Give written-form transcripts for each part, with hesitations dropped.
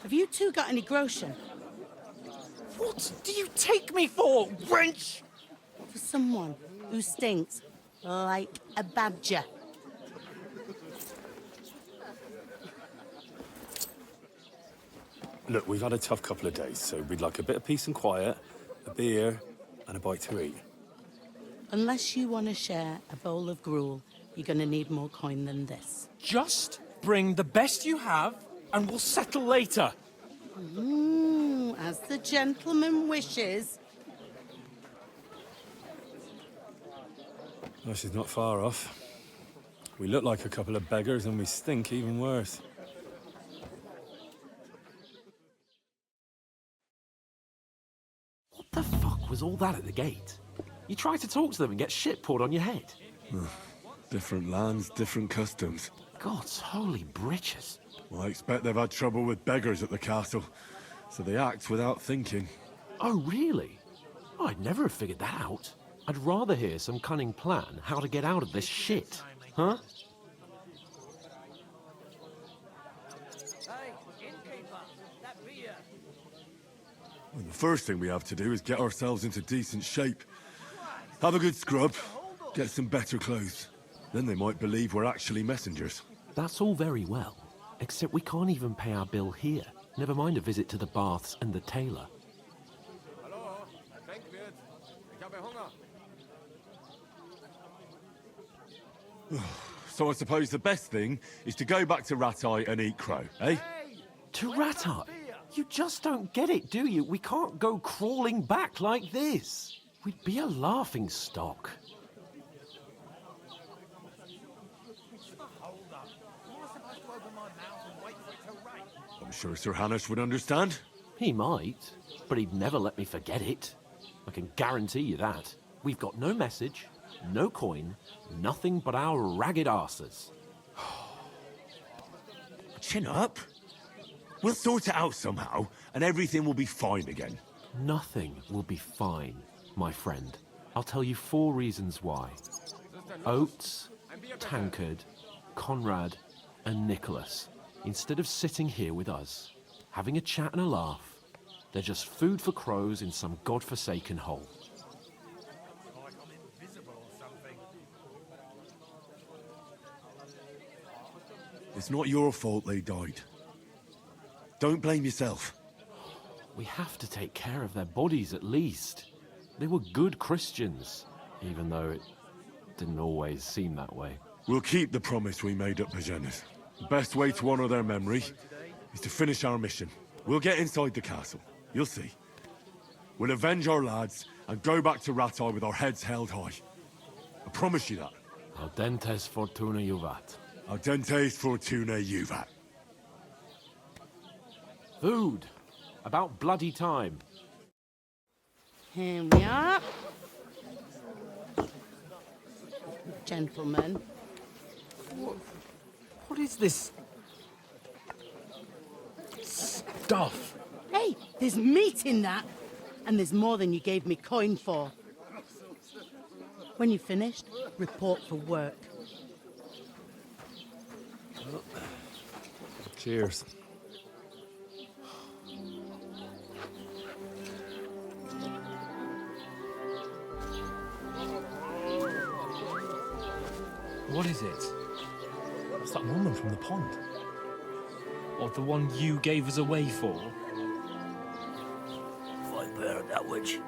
Have you two got any groschen? What do you take me for, wench? For someone who stinks like a badger. Look, we've had a tough couple of days, so we'd like a bit of peace and quiet, a beer, and a bite to eat. Unless you want to share a bowl of gruel, you're going to need more coin than this. Just bring the best you have, and we'll settle later. As the gentleman wishes. Well, she's not far off. We look like a couple of beggars, and we stink even worse. What the fuck was all that at the gate? You try to talk to them and get shit poured on your head. Different lands, different customs. God's holy britches. Well, I expect they've had trouble with beggars at the castle, so they act without thinking. Oh, really? I'd never have figured that out. I'd rather hear some cunning plan how to get out of this shit. Huh? Well, the first thing we have to do is get ourselves into decent shape. Have a good scrub, get some better clothes. Then they might believe we're actually messengers. That's all very well, except we can't even pay our bill here. Never mind a visit to the baths and the tailor. So I suppose the best thing is to go back to Ratai and eat crow, eh? To Ratai? You just don't get it, do you? We can't go crawling back like this. We'd be a laughing stock. I'm sure Sir Hanush would understand. He might, but he'd never let me forget it. I can guarantee you that. We've got no message, no coin, nothing but our ragged arses. Chin up. We'll sort it out somehow, and everything will be fine again. Nothing will be fine, my friend. I'll tell you 4 reasons why. Oates, Tankard, Conrad, and Nicholas, instead of sitting here with us, having a chat and a laugh, they're just food for crows in some godforsaken hole. It's not your fault they died. Don't blame yourself. We have to take care of their bodies at least. They were good Christians, even though it didn't always seem that way. We'll keep the promise we made at Pagenis. The best way to honor their memory is to finish our mission. We'll get inside the castle. You'll see. We'll avenge our lads and go back to Ratai with our heads held high. I promise you that. Audentes fortuna juvat. Audentes fortuna juvat. Food. About bloody time. Here we are. Gentlemen. What is this stuff? Hey, there's meat in that. And there's more than you gave me coin for. When you're finished, report for work. Cheers. What is it? It's that woman from the pond. Or the one you gave us away for? I bear that witch.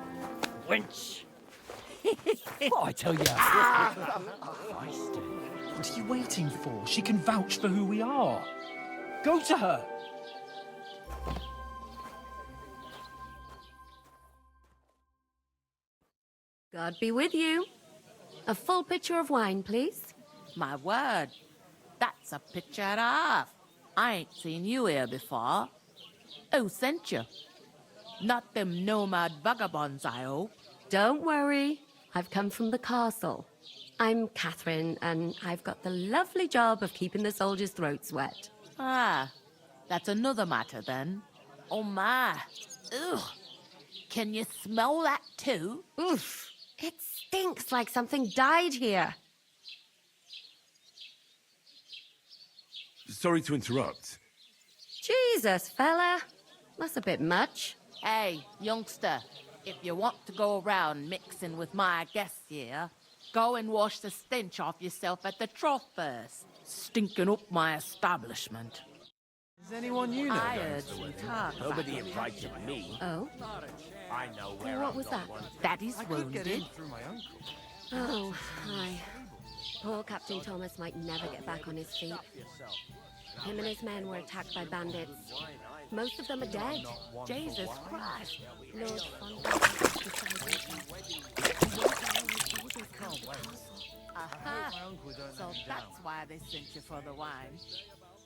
Wench! What I tell you? What are you waiting for? She can vouch for who we are. Go to her. God be with you. A full pitcher of wine, please. My word, that's a picture and a half. I ain't seen you here before. Who sent you? Not them nomad vagabonds, I hope. Don't worry. I've come from the castle. I'm Catherine, and I've got the lovely job of keeping the soldiers' throats wet. Ah, that's another matter then. Oh my, ugh. Can you smell that too? Oof. It stinks like something died here. sorry to interrupt. Jesus, fella. That's a bit much. Hey, youngster, if you want to go around mixing with my guests here, go and wash the stench off yourself at the trough first. Stinking up my establishment. Is anyone you know I going heard to the some wedding? talk about Nobody your invited me. Oh? I know Well, what was that? Daddy's I could get in wounded. through my uncle. Oh, hi. Poor Captain Thomas might never get back on his feet. Him and his men were attacked by bandits. Most of them are dead. Jesus Christ. Lord Fontaine. Aha! So that's why they sent you for the wine.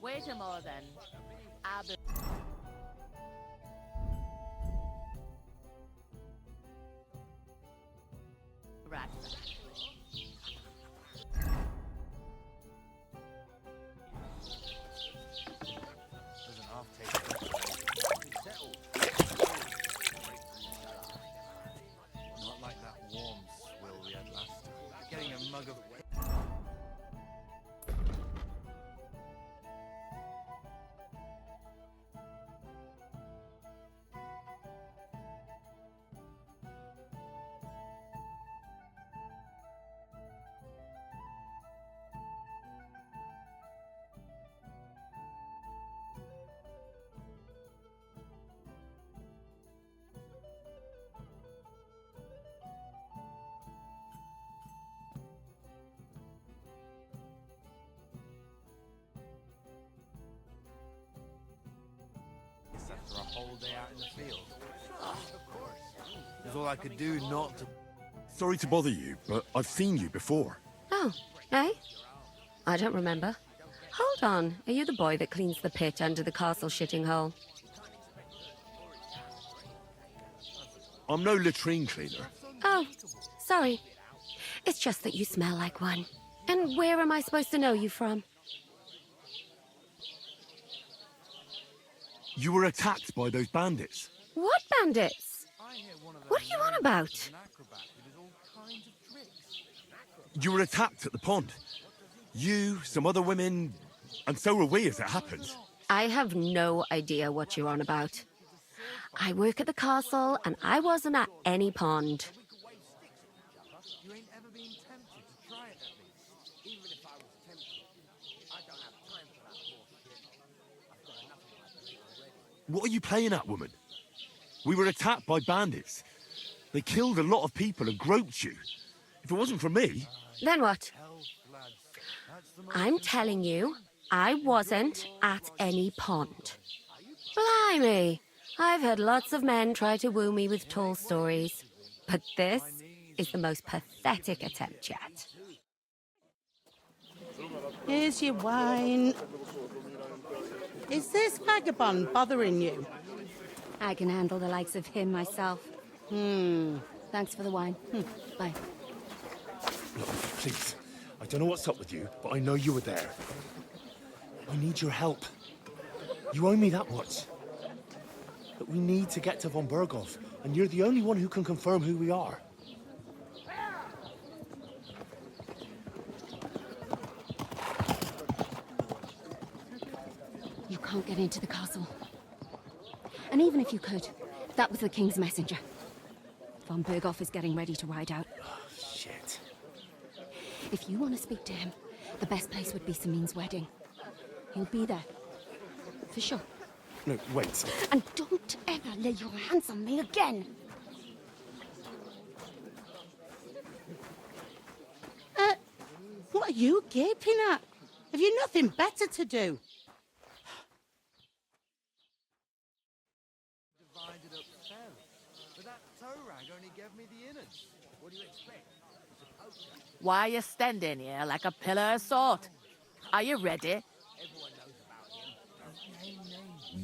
Wait a moment then. I'll be... Right. There's an half-taste. Not like that warm swill we had last time. Getting a mug of... After a whole day out in the field. Of course. It was all I could do not to... Sorry to bother you, but I've seen you before. Oh, eh? I don't remember. Hold on. Are you the boy that cleans the pit under the castle shitting hole? I'm no latrine cleaner. Oh, sorry. It's just that you smell like one. And where am I supposed to know you from? You were attacked by those bandits. What bandits? What are you on about? You were attacked at the pond. You, some other women, and so were we as it happened. I have no idea what you're on about. I work at the castle, and I wasn't at any pond. You ain't ever been tempted to try it at least. Even if I was tempted, I don't have time for that bullshit. I've got enough of my plate already. What are you playing at, woman? We were attacked by bandits. They killed a lot of people and groped you. If it wasn't for me... Then what? I'm telling you, I wasn't at any pond. Blimey! I've had lots of men try to woo me with tall stories, but this is the most pathetic attempt yet. Here's your wine. Is this vagabond bothering you? I can handle the likes of him myself. Thanks for the wine. Bye. Look, please. I don't know what's up with you, but I know you were there. I need your help. You owe me that much. But we need to get to von Berghoff, and you're the only one who can confirm who we are. You can't get into the castle. And even if you could, that was the king's messenger. Von Berghoff is getting ready to ride out. Oh, shit. If you want to speak to him, the best place would be Samin's wedding. He'll be there. For sure. No, wait. And don't ever lay your hands on me again. What are you gaping at? Have you nothing better to do? Divided up fell. But that toe rag only gave me the innards. What do you expect? Why are you standing here like a pillar of salt? Are you ready?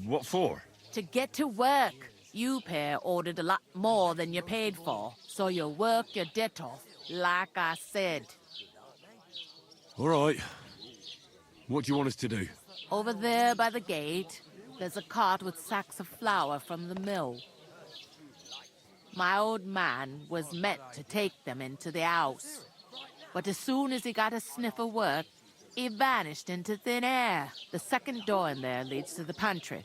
What for? To get to work. You pair ordered a lot more than you paid for, so you work your debt off, like I said. All right. What do you want us to do? Over there by the gate, there's a cart with sacks of flour from the mill. My old man was meant to take them into the house. But as soon as he got a sniff of work, He vanished into thin air. The second door in there leads to the pantry.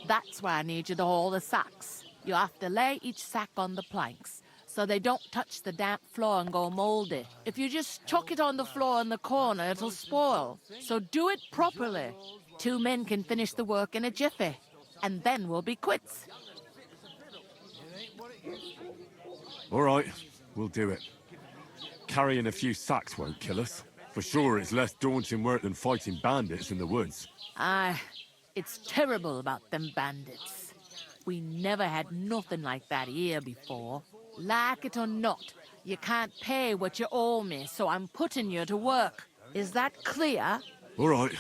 That's where I need you to haul the sacks. You have to lay each sack on the planks, so they don't touch the damp floor and go moldy. If you just chuck it on the floor in the corner, it'll spoil. So do it properly. 2 men can finish the work in a jiffy, and then we'll be quits. All right, we'll do it. Carrying a few sacks won't kill us. For sure, it's less daunting work than fighting bandits in the woods. Aye, it's terrible about them bandits. We never had nothing like that here before. Like it or not, you can't pay what you owe me, so I'm putting you to work. Is that clear? All right,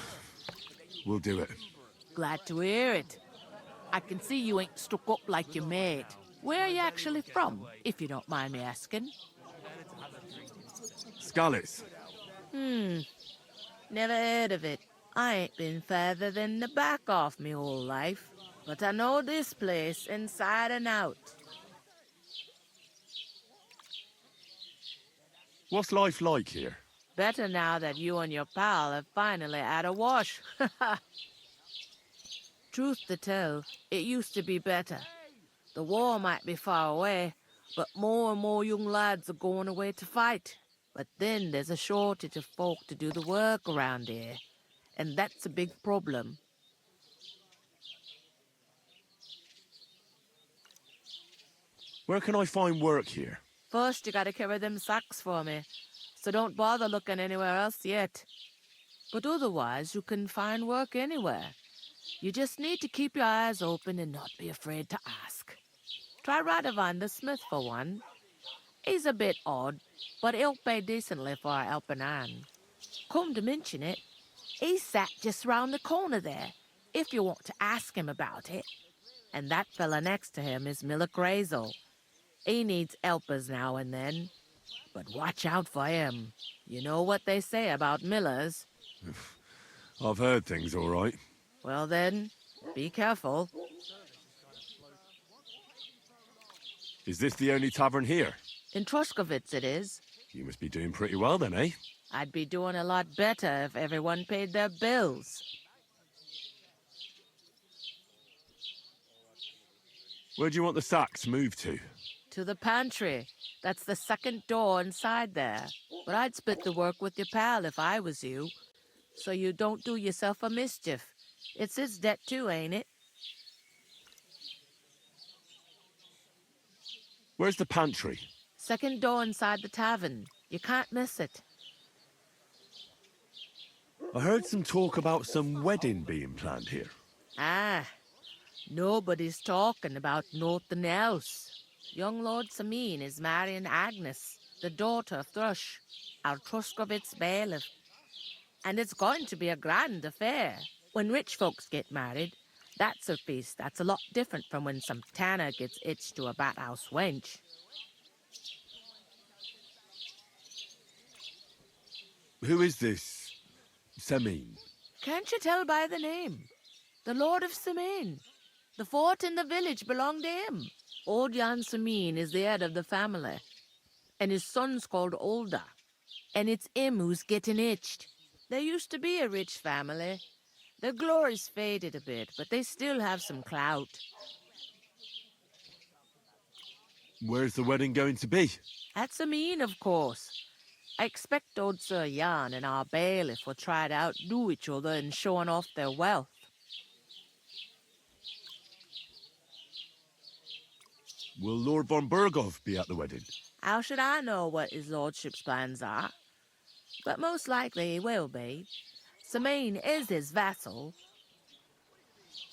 we'll do it. Glad to hear it. I can see you ain't stuck up like your mate. Where are you actually from, if you don't mind me asking? Scallops. Never heard of it. I ain't been further than the back off me whole life. But I know this place inside and out. What's life like here? Better now that you and your pal have finally had a wash. Truth to tell, it used to be better. The war might be far away, but more and more young lads are going away to fight. But then there's a shortage of folk to do the work around here, and that's a big problem. Where can I find work here? First, you gotta carry them sacks for me, so don't bother looking anywhere else yet. But otherwise, you can find work anywhere. You just need to keep your eyes open and not be afraid to ask. Try Radovan the smith for one. He's a bit odd, but he'll pay decently for a helping hand. Come to mention it, he's sat just round the corner there, if you want to ask him about it. And that fella next to him is Miller Crazel. He needs helpers now and then, but watch out for him. You know what they say about Millers. I've heard things all right. Well then, be careful. Is this the only tavern here? In Troskovitz it is. You must be doing pretty well then, eh? I'd be doing a lot better if everyone paid their bills. Where do you want the sacks moved to? To the pantry. That's the second door inside there. But I'd split the work with your pal if I was you, so you don't do yourself a mischief. It's his debt too, ain't it? Where's the pantry? Second door inside the tavern. You can't miss it. I heard some talk about some wedding being planned here. Ah, nobody's talking about nothing else. Young Lord Samin is marrying Agnes, the daughter of Thrush, our Truskovitz bailiff. And it's going to be a grand affair. When rich folks get married, that's a feast that's a lot different from when some tanner gets hitched to a bathouse wench. Who is this Semin? Can't you tell by the name? The Lord of Samin. The fort and the village belong to him. Old Jan Samin is the head of the family, and his son's called Olda. And it's him who's getting hitched. There used to be a rich family. Their glory's faded a bit, but they still have some clout. Where's the wedding going to be? At Samin, of course. I expect old Sir Jan and our bailiff will try to outdo each other in showing off their wealth. Will Lord von Burgov be at the wedding? How should I know what his lordship's plans are? But most likely he will be. Samin is his vassal.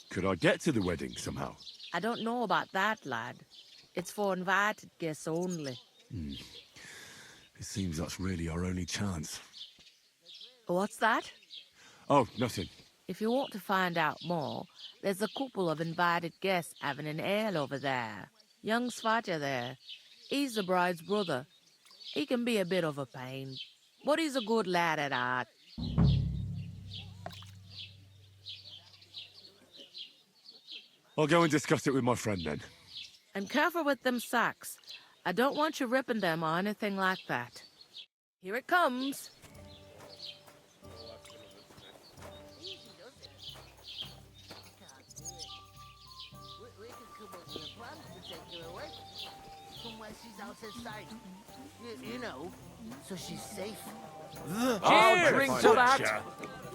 Could I get to the wedding somehow? I don't know about that, lad. It's for invited guests only. It seems that's really our only chance. What's that? Oh, nothing. If you want to find out more, there's a couple of invited guests having an ale over there. Young Svatja there. He's the bride's brother. He can be a bit of a pain, but he's a good lad at heart. I'll go and discuss it with my friend then. And careful with them sacks. I don't want you ripping them or anything like that. Here it comes. You know, so she's safe. I'll drink to that.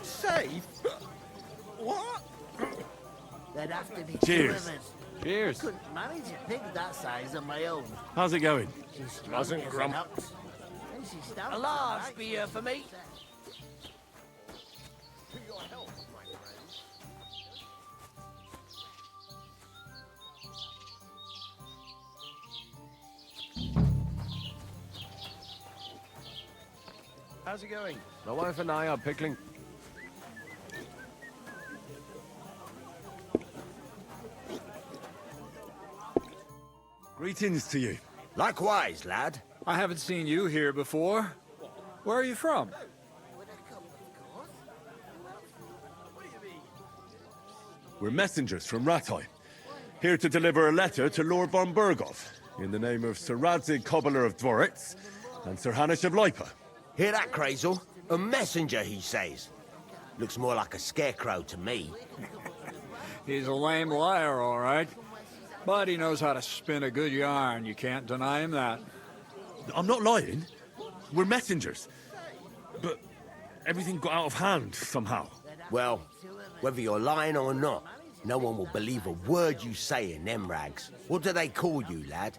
Safe? What? There'd have to be Cheers. two of us. Cheers. Couldn't manage a pig that size on my own. How's it going? She's strong Mustn't as an grump. ox. And she stamps A large right. beer for me. How's it going? My wife and I are pickling. Greetings to you. Likewise, lad. I haven't seen you here before. Where are you from? We're messengers from Ratai, here to deliver a letter to Lord von Burgov, in the name of Sir Radzig Cobbler of Dworitz and Sir Hanish of Lipa. Hear that, Crazel? A messenger, he says. Looks more like a scarecrow to me. He's a lame liar, all right. But he knows how to spin a good yarn. You can't deny him that. I'm not lying. We're messengers. But everything got out of hand somehow. Well, whether you're lying or not, no one will believe a word you say in them rags. What do they call you, lad?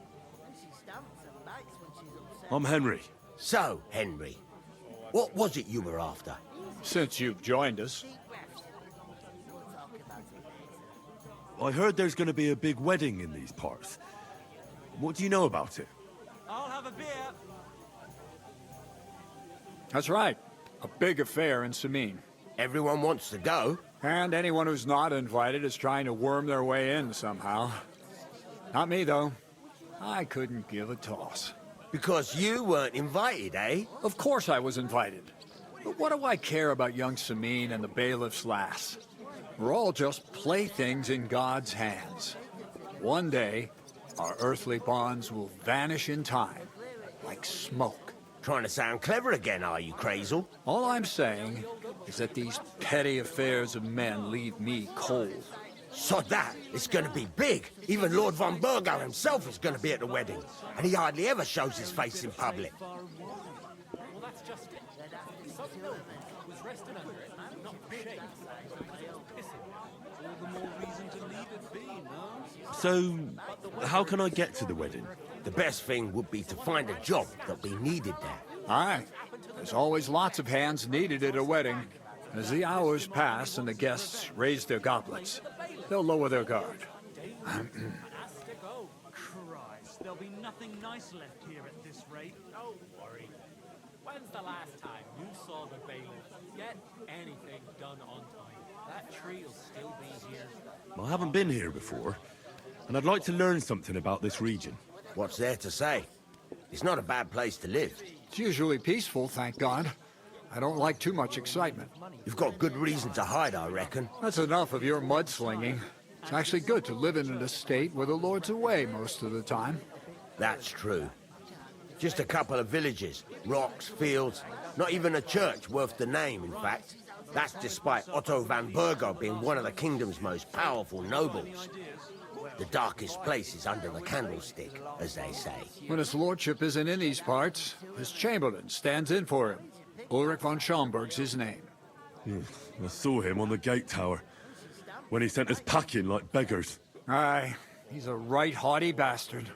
I'm Henry. So, Henry, what was it you were after? Since you've joined us. I heard there's going to be a big wedding in these parts. What do you know about it? I'll have a beer. That's right. A big affair in Samine. Everyone wants to go. And anyone who's not invited is trying to worm their way in somehow. Not me, though. I couldn't give a toss. Because you weren't invited, eh? Of course I was invited. But what do I care about young Samine and the bailiff's lass? We're all just playthings in God's hands. One day, our earthly bonds will vanish in time, like smoke. Trying to sound clever again, are you, Crazel? All I'm saying is that these petty affairs of men leave me cold. Sod that, it's gonna be big. Even Lord von Burgo himself is gonna be at the wedding. And he hardly ever shows his face in public. Well, that's just it. Some nobleman was resting under it, not shaped. All the more reason to leave it be, no? So, how can I get to the wedding? The best thing would be to find a job that we needed there. Aye. There's always lots of hands needed at a wedding. As the hours pass and the guests raise their goblets, they'll lower their guard. Oh, Christ. There'll be nothing nice left here at this rate. Don't worry. When's the last time you saw the bailiff get anything done on time? That tree'll still be here. I haven't been here before, and I'd like to learn something about this region. What's there to say? It's not a bad place to live. It's usually peaceful, thank God. I don't like too much excitement. You've got good reason to hide, I reckon. That's enough of your mudslinging. It's actually good to live in an estate where the Lord's away most of the time. That's true. Just a couple of villages, rocks, fields, not even a church worth the name, in fact. That's despite Otto van Burgo being one of the kingdom's most powerful nobles. The darkest place is under the candlestick, as they say. When his lordship isn't in these parts, his chamberlain stands in for him. Ulrich von Schaumburg's his name. I saw him on the gate tower, when he sent us packing like beggars. Aye, he's a right haughty bastard.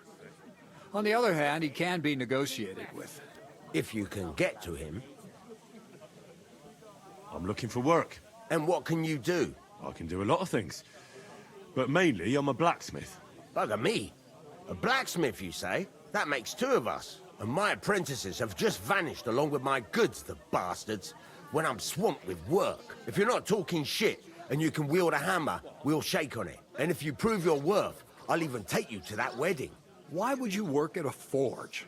On the other hand, he can be negotiated with. If you can get to him. I'm looking for work. And what can you do? I can do a lot of things. But mainly, I'm a blacksmith. Bugger me. A blacksmith, you say? That makes two of us. And my apprentices have just vanished along with my goods, the bastards, when I'm swamped with work. If you're not talking shit and you can wield a hammer, we'll shake on it. And if you prove your worth, I'll even take you to that wedding. Why would you work at a forge?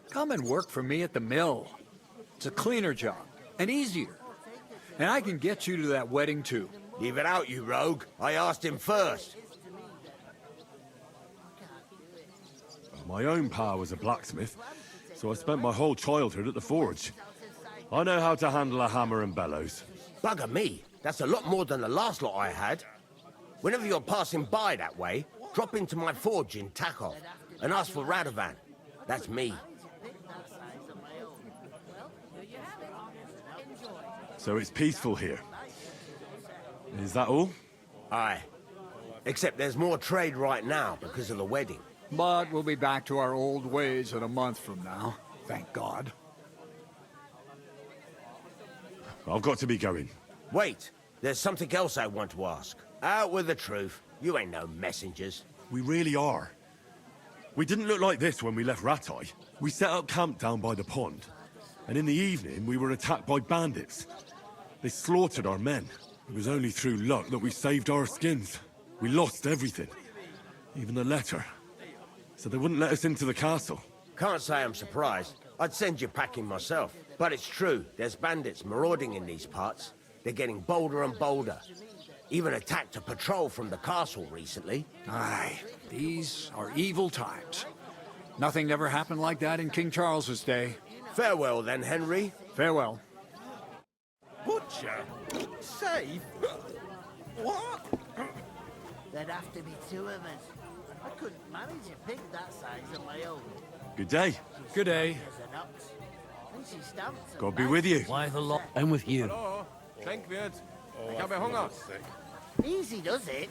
Come and work for me at the mill. It's a cleaner job, and easier. And I can get you to that wedding, too. Leave it out, you rogue. I asked him first. My own pa was a blacksmith, so I spent my whole childhood at the forge. I know how to handle a hammer and bellows. Bugger me. That's a lot more than the last lot I had. Whenever you're passing by that way, drop into my forge in Takov and ask for Radovan. That's me. So it's peaceful here. Is that all? Aye. Except there's more trade right now because of the wedding. But we'll be back to our old ways in a month from now. Thank God. I've got to be going. Wait, there's something else I want to ask. Out with the truth. You ain't no messengers. We really are. We didn't look like this when we left Ratai. We set up camp down by the pond. And in the evening, we were attacked by bandits. They slaughtered our men. It was only through luck that we saved our skins. We lost everything. Even the letter. So they wouldn't let us into the castle. Can't say I'm surprised. I'd send you packing myself. But it's true, there's bandits marauding in these parts. They're getting bolder and bolder. Even attacked a patrol from the castle recently. Aye, these are evil times. Nothing ever happened like that in King Charles's day. Farewell then, Henry. Farewell. Butcher? Safe? What? There'd have to be two of us. I couldn't manage a pig that size on my own. Good day. Good day. There's an ox. And she stamps and God be with you. Why the lot? I'm with you. Schenk wird. Ich habe Hunger. Easy does it.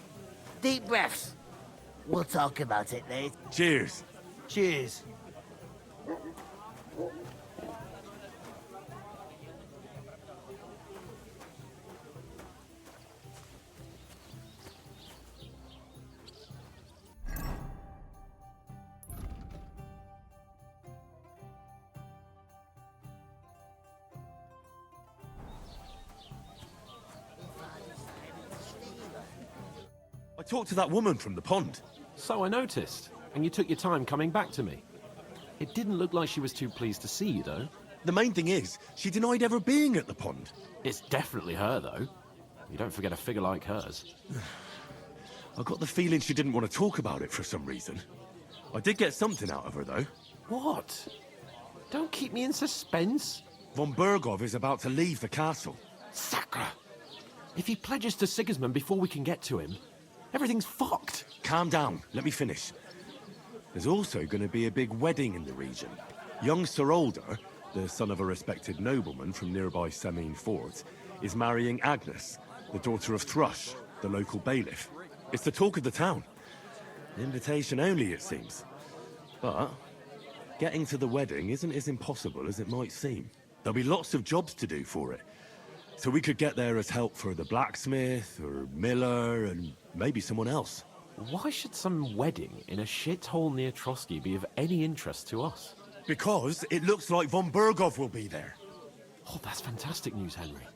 Deep breaths. We'll talk about it later. Cheers. Cheers. I talked to that woman from the pond. So I noticed, and you took your time coming back to me. It didn't look like she was too pleased to see you, though. The main thing is, she denied ever being at the pond. It's definitely her, though. You don't forget a figure like hers. I got the feeling she didn't want to talk about it for some reason. I did get something out of her, though. What? Don't keep me in suspense. Von Bergov is about to leave the castle. Sacre! If he pledges to Sigismund before we can get to him, everything's fucked. Calm down. Let me finish. There's also going to be a big wedding in the region. Young Sir Older, the son of a respected nobleman from nearby Semine Fort, is marrying Agnes, the daughter of Thrush, the local bailiff. It's the talk of the town. Invitation only, it seems. But getting to the wedding isn't as impossible as it might seem. There'll be lots of jobs to do for it. So we could get there as help for the blacksmith, or miller, and maybe someone else. Why should some wedding in a shithole near Trotsky be of any interest to us? Because it looks like Von Bergov will be there. Oh, that's fantastic news, Henry.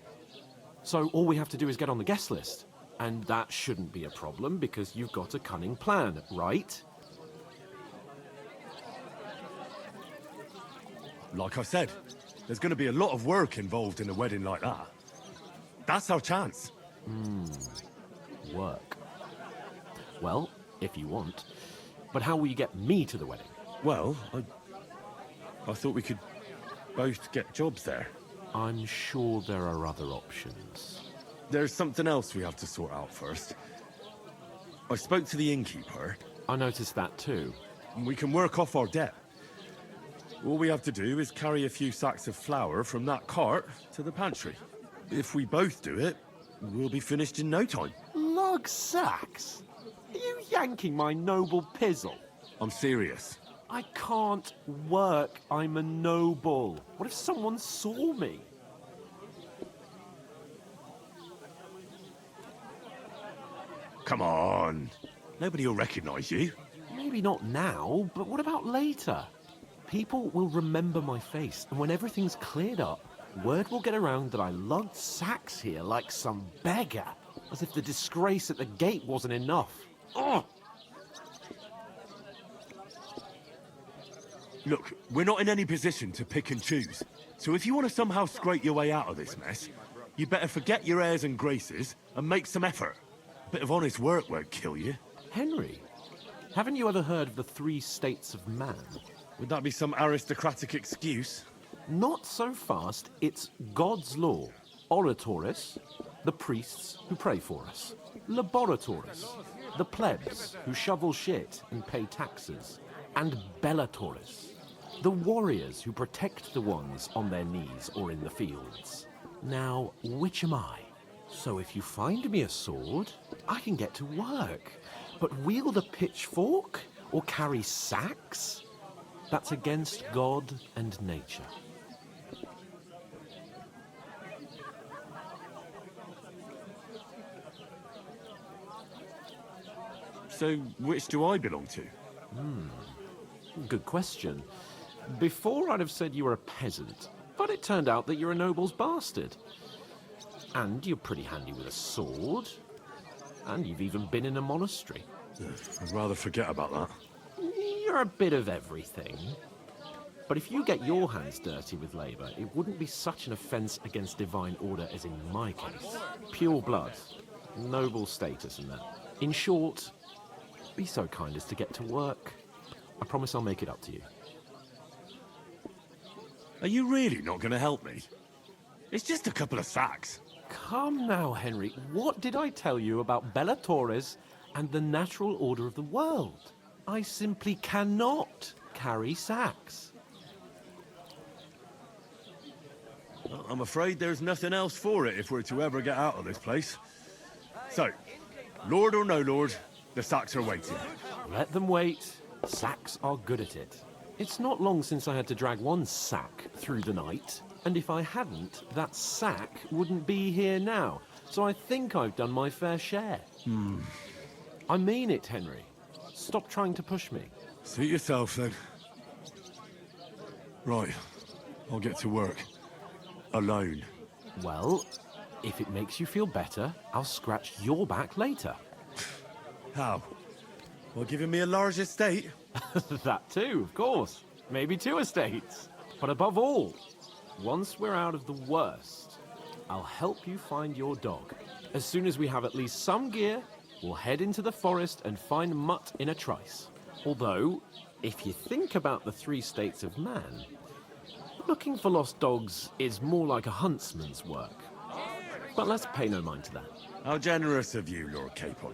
So all we have to do is get on the guest list. And that shouldn't be a problem because you've got a cunning plan, right? Like I said, there's going to be a lot of work involved in a wedding like that. That's our chance. Work. Well, if you want. But how will you get me to the wedding? Well, I thought we could both get jobs there. I'm sure there are other options. There's something else we have to sort out first. I spoke to the innkeeper. I noticed that too. And we can work off our debt. All we have to do is carry a few sacks of flour from that cart to the pantry. If we both do it, we'll be finished in no time. Lug sacks? Are you yanking my noble pizzle? I'm serious. I can't work. I'm a noble. What if someone saw me? Come on. Nobody will recognize you. Maybe not now, but what about later? People will remember my face, and when everything's cleared up, word will get around that I lugged sacks here like some beggar, as if the disgrace at the gate wasn't enough. Ugh! Look, we're not in any position to pick and choose. So if you want to somehow scrape your way out of this mess, you better forget your airs and graces and make some effort. A bit of honest work won't kill you. Henry, haven't you ever heard of the 3 states of man? Would that be some aristocratic excuse? Not so fast. It's God's law. Oratores, the priests who pray for us. Laboratores, the plebs who shovel shit and pay taxes. And Bellatores, The warriors who protect the ones on their knees or in the fields. Now, which am I? So if you find me a sword, I can get to work. But wield a pitchfork or carry sacks? That's against God and nature. So, which do I belong to? Good question. Before I'd have said you were a peasant, but it turned out that you're a noble's bastard. And you're pretty handy with a sword. And you've even been in a monastery. I'd rather forget about that. You're a bit of everything. But if you get your hands dirty with labour, it wouldn't be such an offence against divine order as in my case. Pure blood, noble status and that. In short, be so kind as to get to work. I promise I'll make it up to you. Are you really not going to help me? It's just a couple of sacks. Come now, Henry. What did I tell you about Laboratores and the natural order of the world? I simply cannot carry sacks. Well, I'm afraid there's nothing else for it if we're to ever get out of this place. So, Lord or no Lord, the sacks are waiting. Let them wait. Sacks are good at it. It's not long since I had to drag one sack through the night, and if I hadn't, that sack wouldn't be here now. So I think I've done my fair share. I mean it, Henry. Stop trying to push me. Suit yourself, then. Right. I'll get to work. Alone. Well, if it makes you feel better, I'll scratch your back later. How? Well, giving me a large estate? That too, of course. Maybe 2 estates. But above all, once we're out of the worst, I'll help you find your dog. As soon as we have at least some gear, we'll head into the forest and find Mutt in a trice. Although, if you think about the 3 states of man, looking for lost dogs is more like a huntsman's work. But let's pay no mind to that. How generous of you, Lord Capon.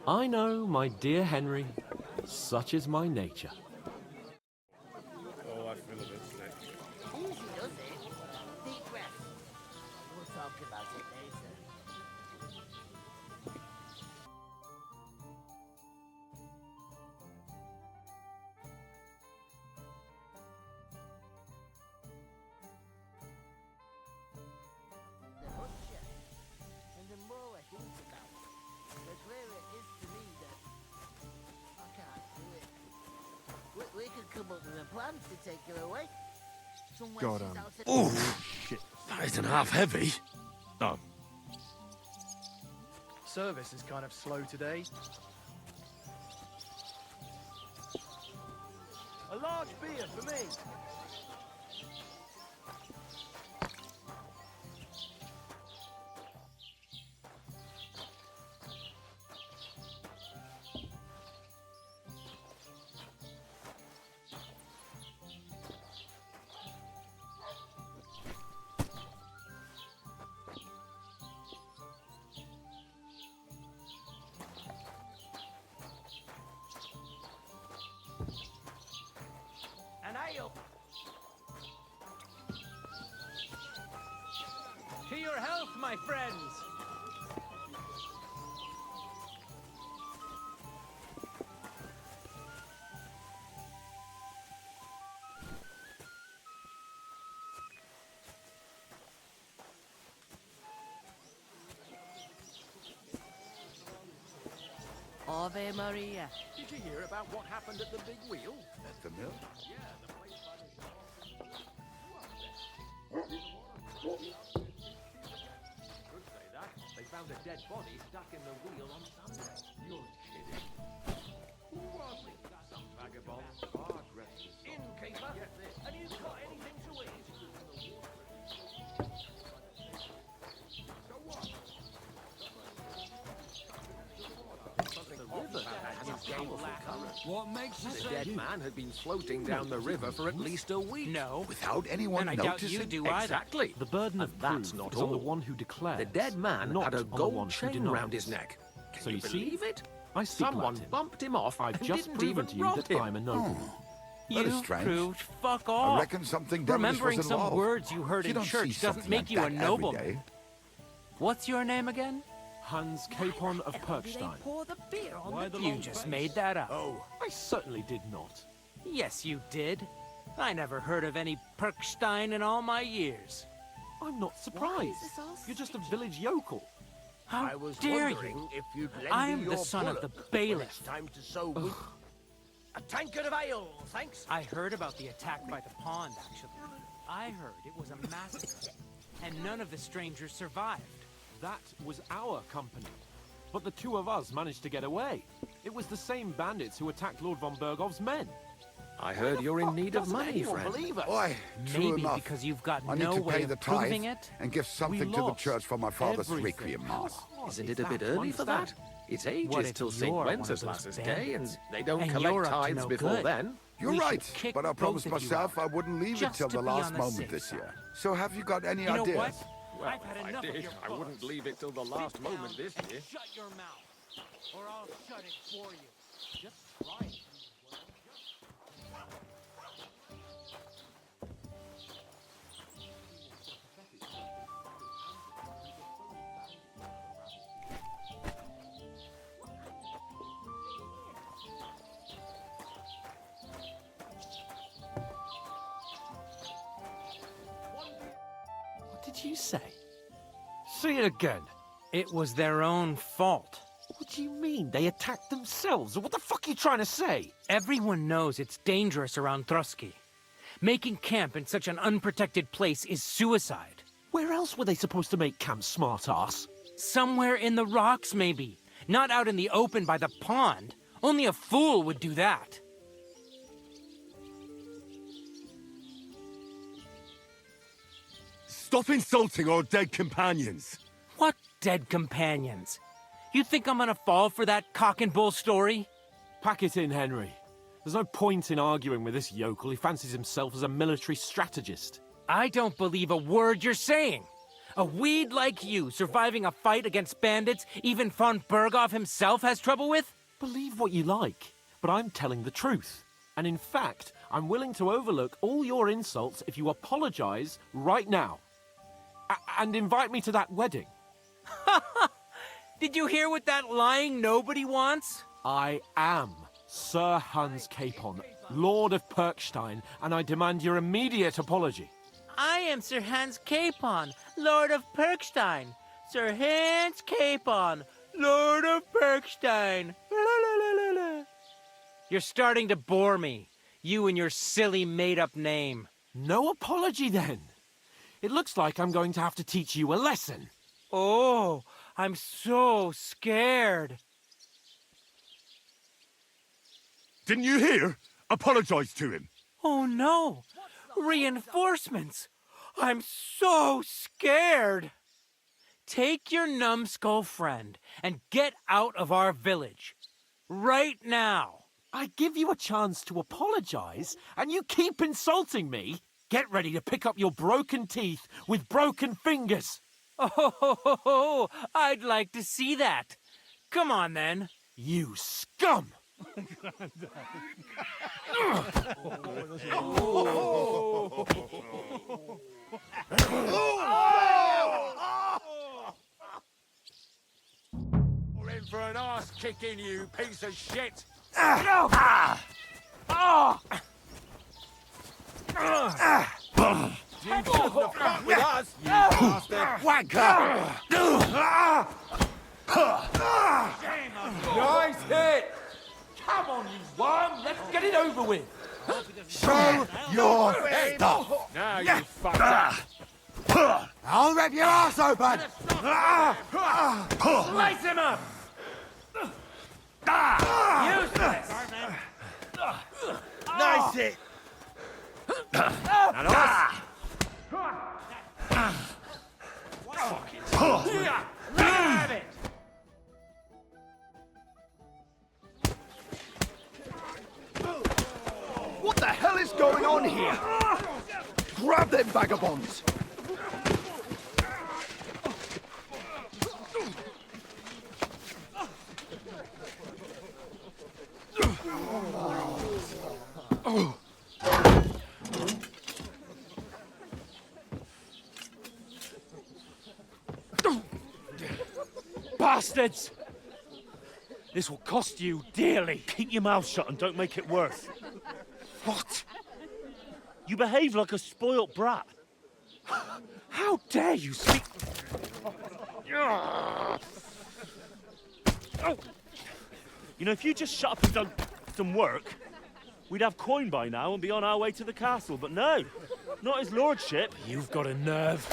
I know, my dear Henry. Such is my nature. Oh, I feel a bit sick. Easy does it. Deep breath. We'll talk about it later. The butcher. And the more I think about it, the clearer it is to me that I can't do it. We could come up with a plan to take her away. Somewhere God, she's out of... Oh, shit. That isn't half heavy. Oh. Service is kind of slow today. A large beer for me. An ale! To your health, my friends! Ave Maria. Did you hear about what happened at the big wheel? At the mill? Could say that. They found a dead body stuck in the wheel on Sunday. You're kidding. Who was it? Some vagabond. Innkeeper? Have you got anything to eat? So what? What makes you The say dead man had been floating down the river for at least a week. No. without anyone And I doubt noticing? you do either. Exactly. The burden of And that's proof not is on the all. one who declares. The dead man not had a on the gold one who chain denies. round his neck. Can So you you see, believe it? I speak Someone Latin. bumped him off I've and just didn't proven even to you rot that him. I'm a nobleman. That is You strange. proved fuck all. I reckon something devilish Remembering was some involved. words you heard You in don't see church doesn't something make like you a that every nobleman. day. What's your name again? Hans Capon of Perkstein. Pour the beer on you just made that up. Oh, I certainly did not. Yes, you did. I never heard of any Perkstein in all my years. I'm not surprised. You're just a village yokel. How I was dare wondering you? if you'd lend I'm me the your son of the bullock when bailiff. it's time to sow wheat. A tankard of ale, thanks. I heard about the attack by the pond, actually. I heard it was a massacre, and none of the strangers survived. That was our company. But the two of us managed to get away. It was the same bandits who attacked Lord von Bergov's men. I heard you're in need of money, friend. Believe us? Why, true Maybe enough. because you've got I need no to way pay the of proving tithe it. and give something to the lost church for my father's everything. requiem mass. Isn't it a bit early for that? It's What ages if till you're St. one of Wenceslas' those Day, and bandits? they don't And collect you're up to tithes no before good. then. You're We should right, kick but I both promised of you myself out, I wouldn't leave it just till to the be last on the moment safe this side. year. So have you got any You know ideas? what? Well, I've had if I enough of did, your I wouldn't books. leave it till the last moment this year. Shut your mouth, or I'll shut it for you. Just try it. What did you say? Say it again. It was their own fault. What do you mean? They attacked themselves? What the fuck are you trying to say? Everyone knows it's dangerous around Trotsky. Making camp in such an unprotected place is suicide. Where else were they supposed to make camp, smart-ass? Somewhere in the rocks, maybe. Not out in the open by the pond. Only a fool would do that. Stop insulting our dead companions. What dead companions? You think I'm gonna fall for that cock and bull story? Pack it in, Henry. There's no point in arguing with this yokel. He fancies himself as a military strategist. I don't believe a word you're saying. A weed like you surviving a fight against bandits even von Berghoff himself has trouble with? Believe what you like, but I'm telling the truth. And in fact, I'm willing to overlook all your insults if you apologize right now. And invite me to that wedding. Did you hear what that lying nobody wants? I am Sir Hans Capon, Lord of Perkstein, and I demand your immediate apology. I am Sir Hans Capon, Lord of Perkstein. Sir Hans Capon, Lord of Perkstein. La, la, la, la, la. You're starting to bore me, you and your silly made-up name. No apology, then. It looks like I'm going to have to teach you a lesson. Oh, I'm so scared. Didn't you hear? Apologize to him. Oh no! Reinforcements! I'm so scared! Take your numbskull friend and get out of our village. Right now! I give you a chance to apologize, and you keep insulting me? Get ready to pick up your broken teeth with broken fingers. Oh, I'd like to see that. Come on then. You scum! We're in for an arse kicking, you piece of shit! You shouldn't have fucked with us, you bastard. Wanker! Nice hit! Come on, you worm! Let's get it over with! Show your stuff! Now you fucked up! I'll rip your ass open! Slice him up! Useless! Nice hit. Have it! What the hell is going on here? Grab them vagabonds! bastards! This will cost you dearly. Keep your mouth shut and don't make it worse. What? You behave like a spoilt brat. How dare you speak... Oh. You know, if you just shut up and done some work, we'd have coin by now and be on our way to the castle, but no, not his lordship. You've got a nerve.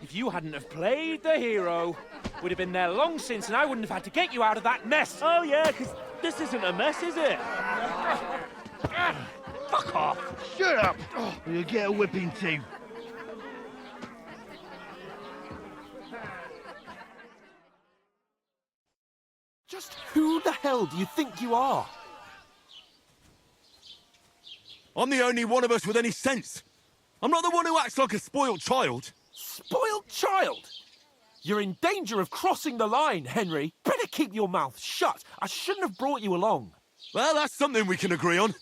If you hadn't have played the hero, we'd have been there long since and I wouldn't have had to get you out of that mess. Oh yeah, because this isn't a mess, is it? Fuck off! Shut up! Or you'll get a whipping too. Just who the hell do you think you are? I'm the only one of us with any sense. I'm not the one who acts like a spoiled child. Spoiled child? You're in danger of crossing the line, Henry. Better keep your mouth shut. I shouldn't have brought you along. Well, that's something we can agree on.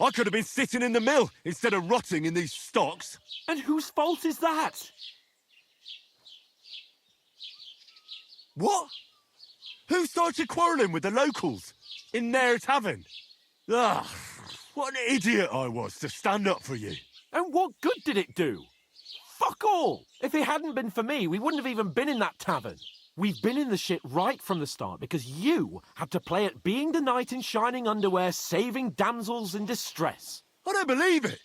I could have been sitting in the mill instead of rotting in these stocks. And whose fault is that? What? Who started quarrelling with the locals in their tavern? Ah, what an idiot I was to stand up for you. And what good did it do? Fuck all! If it hadn't been for me, we wouldn't have even been in that tavern. We've been in the shit right from the start because you had to play at being the knight in shining underwear, saving damsels in distress. I don't believe it.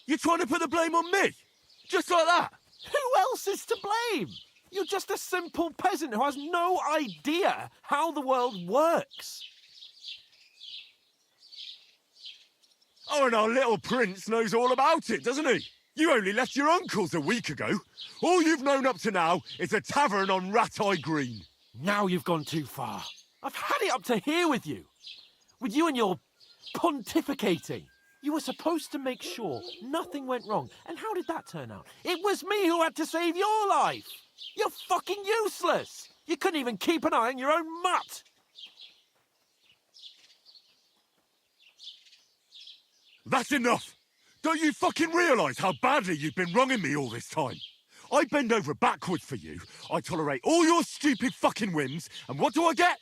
You're trying to put the blame on me? Just like that? Who else is to blame? You're just a simple peasant who has no idea how the world works. Oh, and our little prince knows all about it, doesn't he? You only left your uncle's a week ago. All you've known up to now is a tavern on Rat-Eye Green. Now you've gone too far. I've had it up to here with you. With you and your pontificating. You were supposed to make sure nothing went wrong. And how did that turn out? It was me who had to save your life. You're fucking useless. You couldn't even keep an eye on your own mutt. That's enough. Don't you fucking realise how badly you've been wronging me all this time? I bend over backwards for you. I tolerate all your stupid fucking whims. And what do I get?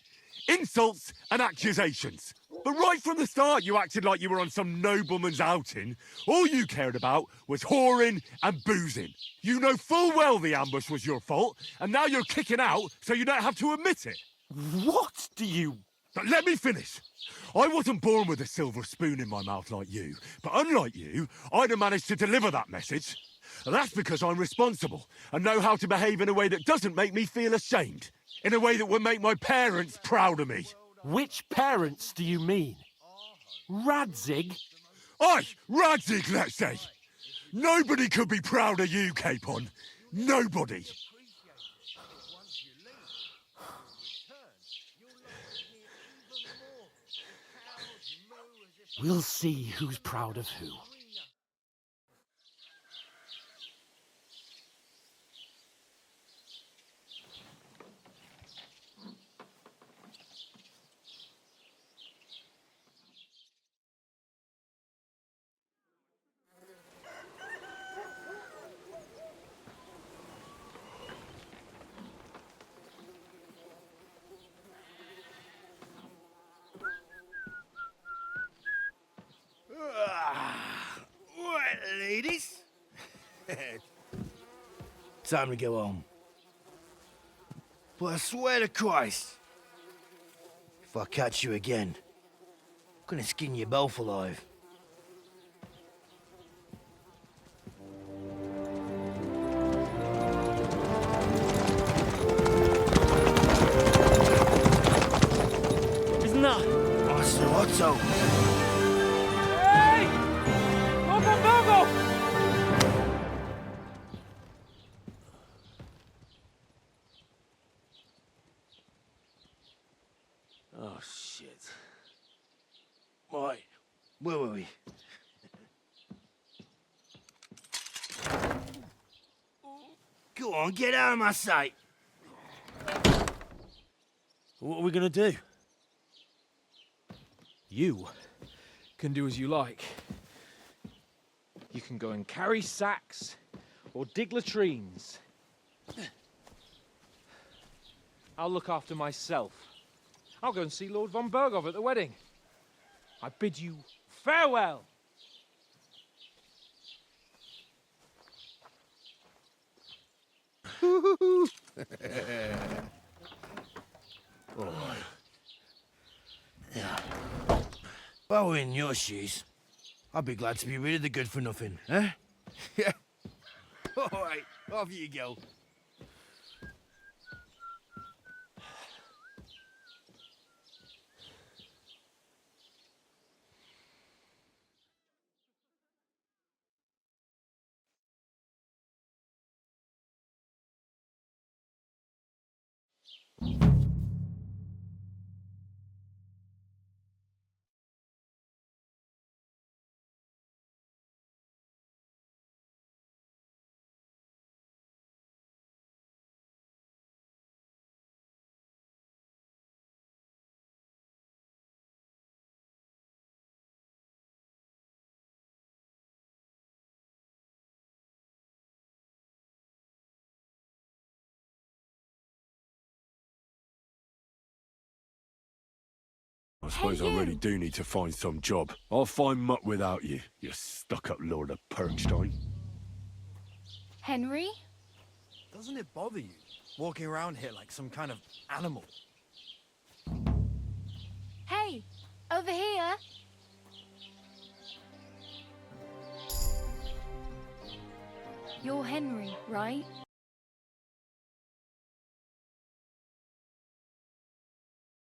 Insults and accusations. But right from the start, you acted like you were on some nobleman's outing. All you cared about was whoring and boozing. You know full well the ambush was your fault, and now you're kicking out so you don't have to admit it. What do you... But let me finish. I wasn't born with a silver spoon in my mouth like you, but unlike you, I'd have managed to deliver that message. And that's because I'm responsible and know how to behave in a way that doesn't make me feel ashamed. In a way that would make my parents proud of me. Which parents do you mean? Radzig? Aye, Radzig, let's say. Nobody could be proud of you, Capon. Nobody. We'll see who's proud of who. Right, ladies. Time to go home. But I swear to Christ, if I catch you again, I'm gonna skin you both alive. Isn't that? Master Otto. Hey! Go! Oh, shit. Right, where were we? Go on, get out of my sight. What are we gonna do? You can do as you like. You can go and carry sacks or dig latrines. I'll look after myself. I'll go and see Lord von Bergov at the wedding. I bid you farewell. All right. Yeah. If I were in your shoes, I'd be glad to be rid of the good for nothing, eh? Yeah. All right, off you go. I suppose I really do need to find some job. I'll find mutt without you, you stuck-up Lord of Perkstein. Henry? Doesn't it bother you, walking around here like some kind of animal? Hey, over here. You're Henry, right?